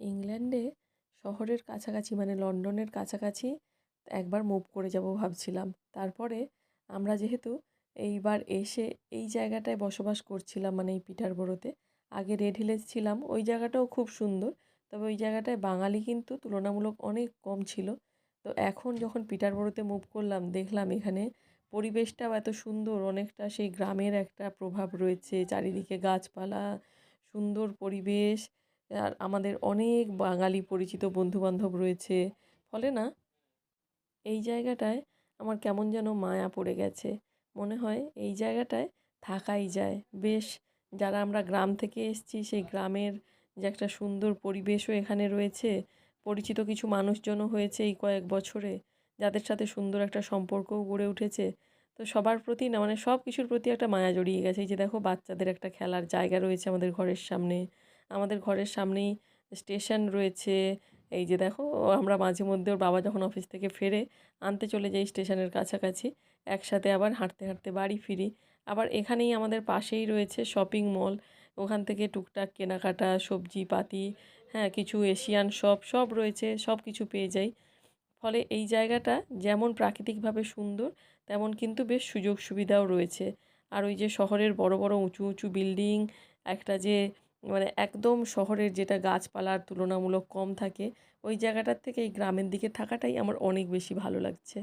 ইংল্যান্ডে শহরের কাছাকাছি মানে লন্ডনের কাছাকাছি একবার মুভ করে যাব ভাবছিলাম। তারপরে আমরা যেহেতু এইবার এসে এই জায়গাটায় বসবাস করছিলাম মানে এই পিটারবরোতে, আগে রেড হিলে ছিলাম, ওই জায়গাটাও খুব সুন্দর। তবে ওই জায়গাটায় বাঙালি কিন্তু তুলনামূলক অনেক কম ছিল। তো এখন যখন পিটারবরোতে মুভ করলাম দেখলাম এখানে পরিবেশটাও এত সুন্দর, অনেকটা সেই গ্রামের একটা প্রভাব রয়েছে, চারিদিকে গাছপালা, সুন্দর পরিবেশ। আর আমাদের অনেক বাঙালি পরিচিত বন্ধুবান্ধব রয়েছে। ফলে না এই জায়গাটায় আমার কেমন যেন মায়া পড়ে গেছে। মনে হয় এই জায়গাটায় থাকাই যায়। বেশ, যারা আমরা গ্রাম থেকে এসেছি সেই গ্রামের যে একটা সুন্দর পরিবেশও এখানে রয়েছে, পরিচিত কিছু মানুষজনও হয়েছে এই কয়েক বছরে, যাদের সাথে সুন্দর একটা সম্পর্কও গড়ে উঠেছে। তো সবার প্রতি না মানে সব কিছুর প্রতি একটা মায়া জড়িয়ে গেছে। এই যে দেখো বাচ্চাদের একটা খেলার জায়গা রয়েছে আমাদের ঘরের সামনে। আমাদের ঘরের সামনেই স্টেশন রয়েছে। এই যে দেখো আমরা মাঝে মধ্যে ওর বাবা যখন অফিস থেকে ফেরে আনতে চলে যাই স্টেশনের কাছাকাছি, একসাথে আবার হাঁটতে হাঁটতে বাড়ি ফিরি। আবার এখানেই আমাদের পাশেই রয়েছে শপিং মল, ওখান থেকে টুকটাক কেনাকাটা সবজিপাতি, হ্যাঁ কিছু এশিয়ান শপ সব রয়েছে, সব কিছু পেয়ে যাই। ফলে এই জায়গাটা যেমন প্রাকৃতিকভাবে সুন্দর, তেমন কিন্তু বেশ সুযোগ সুবিধাও রয়েছে। আর ওই যে শহরের বড় বড় উঁচু উঁচু বিল্ডিং, একটা যে মানে একদম শহরের যেটা গাছপালার তুলনামূলক কম থাকে, ওই জায়গাটার থেকে এই গ্রামের দিকে থাকাটাই আমার অনেক বেশি ভালো লাগছে।